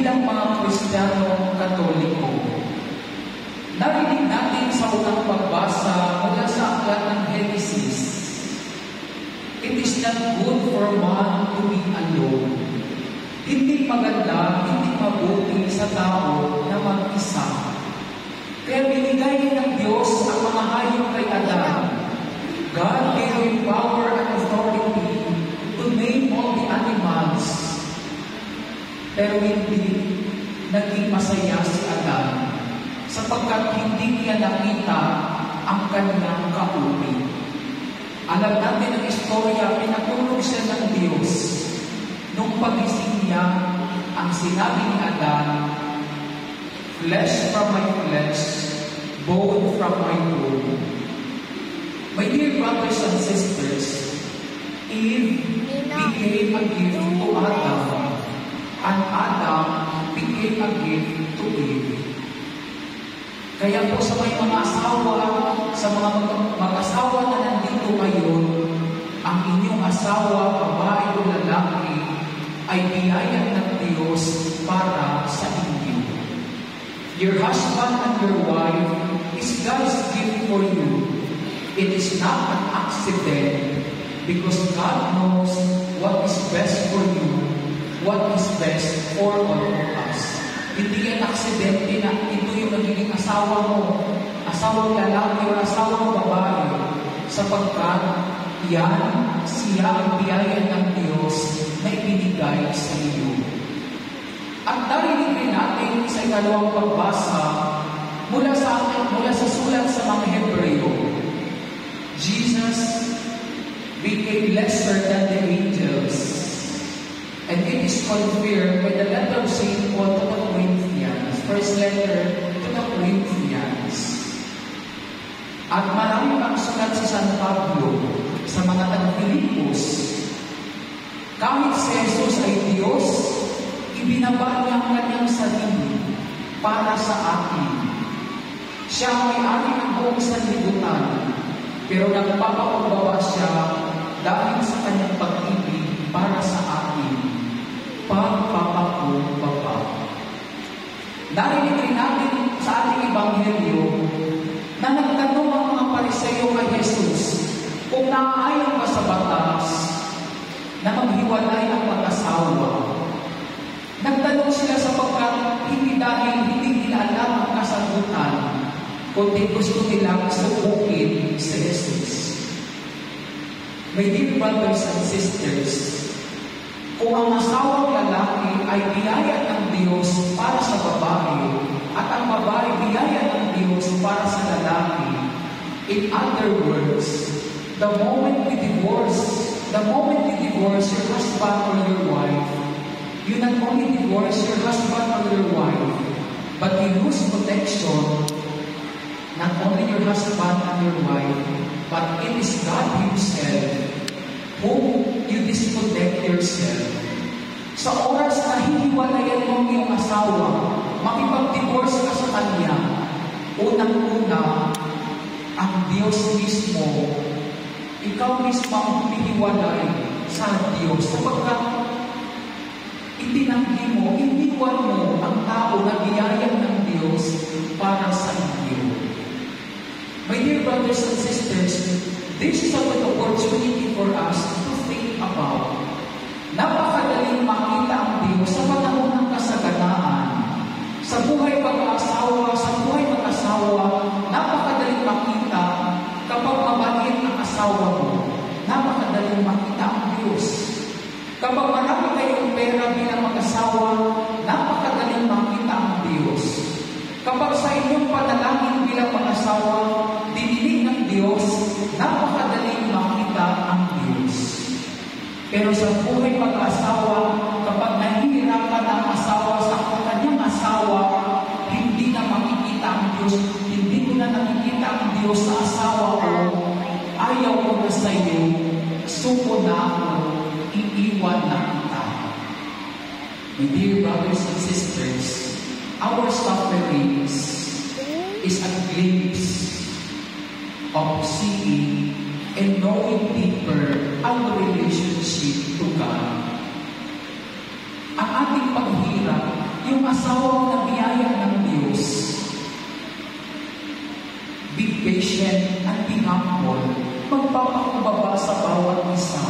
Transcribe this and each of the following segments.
bilang mga Kristiyano Katoliko, narinig natin sa unang pagbasa mula sa aklat ng Genesis, it is not good for man to be alone. Hindi maganda, hindi mabuti sa tao na mag-isa. Kaya binigay ng Diyos ang mga hayop kay Adan. God gave him power and authority to name all the animals. Pero hindi naging masaya si Adan sapagkat hindi niya nakita ang kanyang kauri. Alam natin ang istorya, pinatulog siya ng Diyos. Nung pagising niya, ang sinabi ni Adan, flesh from my flesh, bone from my bone. My dear brothers and sisters, Eve became a gift to Adam, and Adam became a gift to Eve. Kaya po sa may mga asawa, sa mga mag-asawa na nandito ngayon, ang inyong asawa, babae o lalaki, ay biyaya ng Diyos para sa inyo. Your husband and your wife is God's gift for you. It is not an accident because God knows what is best for you, what is best for all of us. Hindi yan aksidente na ito yung nagiging asawa mo, asawang lalaki o asawang babae, sapagkat yan, siya ang biyaya ng Diyos na ibinigay sa iyo. At narinig rin natin sa ikalawang pagbasa mula sa sulat sa mga Hebreo, Jesus became lesser than the angels, and it is confirmed by the letter of St. Paul to the Corinthians, first letter to the Corinthians. At marami pang sulat si San Pablo sa mga taga-Filipos. Kahit si Jesus ay Diyos, ibinaba niya ang kanyang sarili para sa atin. Siya ang may-ari ng buong sanlibutan, pero nagpapakumbaba siya dahil sa kanyang pag-ibig para sa atin. Pagpapakumbaba. Narinig rin natin sa ating Ebanghelyo na nagtanong ang mga Pariseo kay Jesus kung naaayon ba sa batas na maghiwalay ang mag-asawa. Nagtanong sila sapagkat hindi dahil hindi nila alam ang kasagutan, kundi gusto nilang subukin si Jesus. My dear brothers and sisters, kung ang asawang lalaki ay biyaya ng Diyos para sa babae, at ang babae biyaya ng Diyos para sa lalaki, in other words, the moment you divorce your husband or your wife, you not only divorce your husband or your wife, but you lose protection, not only your husband and your wife, but it is God Himself whom you disconnect yourself. Sa oras na hihiwalayan mo ang iyong asawa, makipag-divorce ka sa kanya, unang-una, ang Diyos mismo, ikaw mismo ang humihiwalay sa Diyos. Sapagkat itinanggi mo, iniwan mo ang tao na biyaya ng Diyos para sa iyo. My dear brothers and sisters, this is a good opportunity for us to think about. Napakadaling makita ang Diyos sa panahon ng kasaganaan. Sa buhay mag-asawa, napakadaling makita kapag mabait ang asawa mo. Napakadaling makita ang Diyos. Kapag marami kayong pera bilang mag-asawa, napakadaling makita ang Diyos. Kapag sa inyong panalangin bilang mag-asawa, dinilig ng Diyos, napakadaling makita ang Diyos. Pero sa buhay mag-asawa, kapag nahihirapan ang asawa sa kanyang asawa, hindi na makikita ang Diyos, hindi mo na nakikita ang Diyos sa asawa ko, ayaw ko na sa iyo, suko na ako, iiwan na kita. My dear brothers and sisters, our sufferings is a glimpse of seeing and knowing deeper our relationship to God. Ang ating paghirap, yung asawa na biyaya ng Diyos. Be patient and be humble. Magpapakumbaba sa bawat isa.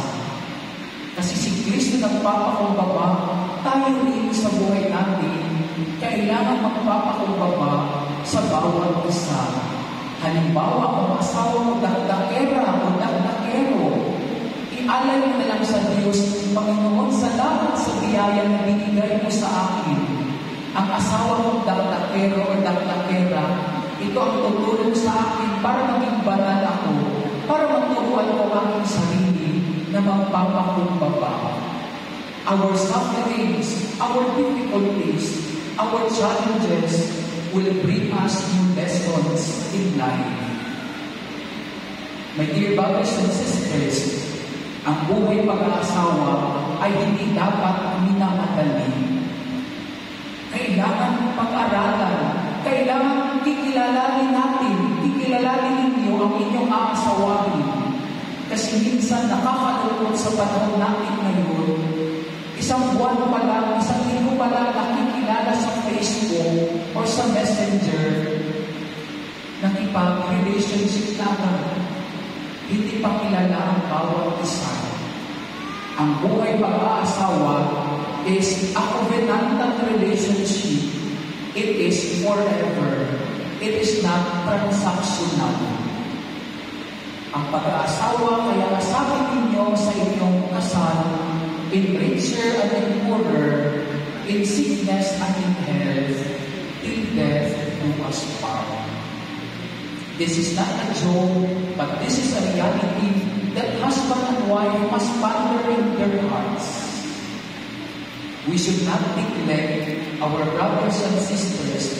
Kasi si Kristo nagpapakumbaba, tayo rin sa buhay natin, kailangan magpapakumbaba sa bawat isa. Halimbawa, kung asawa mo dakdakera o dakdakero, ialay mo na lang sa Diyos, Panginoon, salamat sa biyaya na binigay mo sa akin. Ang asawa mo dakdakero o dakdakera, ito ang tutulong sa akin para maging banal ako, para maturuan ko ang aking sarili na magpapakumbaba. Our sufferings, our difficulties, our challenges will bring us new lessons in life. My dear brothers and sisters, ang buhay pag-aasawa ay hindi dapat minamadali. Kailangan pag-aralan, kailangan kikilalin natin, kikilalin ninyo ang inyong aasawahin. Kasi minsan nakakalungkot sa panahon natin ngayon, isang buwan pa lang, isang linggo pa lang nakikilala sa Facebook or sa Messenger, nakipag-relationship natin. Hindi pa kilala ang bawat isa. Ang buhay pag-aasawa is a covenantal relationship. It is forever. It is not transactional. Ang pag-aasawa, kaya sabi ninyo sa inyong kasal, in richer and in poorer, in sickness and in health, till death do us part. This is not a joke, but this is a reality that husband and wife must ponder in their hearts. We should not neglect our brothers and sisters.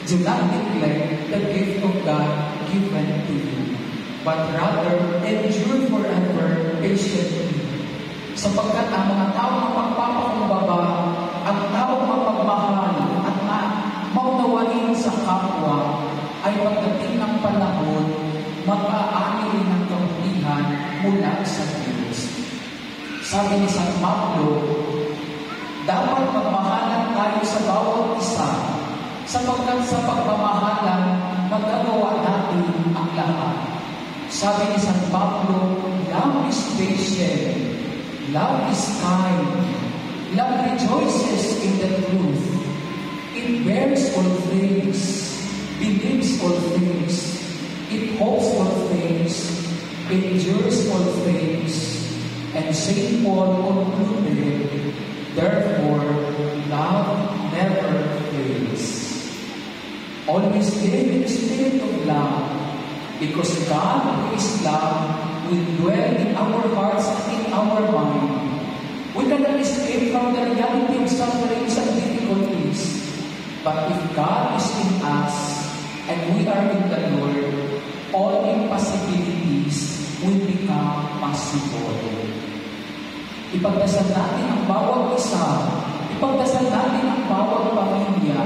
Do not neglect the gift of God given to you, but rather endure forever patiently. Sapagkat ang mga taong magpapakumbaba, ang taong mapagmahal at maunawain sa kapwa, ay pagdating ng panahon, mag-aani rin ng kabutihan mula sa Diyos. Sabi ni San Pablo, dapat magmahalan tayo sa bawat isa, sapagkat sa pagmamahalan, magagawa natin ang lahat. Sabi ni San Pablo, love is patient, love is kind, love rejoices in the truth, it bears all things, believes all things, it hopes all things, endures all things, and St. Paul concluded, therefore, love never fails. Always live in the spirit of love, because God, who is love, will dwell in our hearts and in our mind. We cannot escape from the reality of sufferings and difficulties. But if God is in us, and we are in the Lord, all impossibilities will become possible. Ipagdasal natin ang bawat isa, ipagdasal natin ang bawat pamilya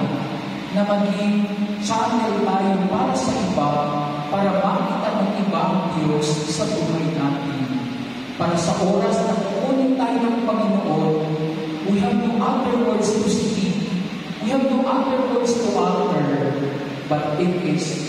na maging channel tayo para sa iba, para makita ng iba ang Diyos sa buhay natin. Para sa oras na kukunin tayo ng Panginoon, we have no other words to speak, we have no other words to utter, but it is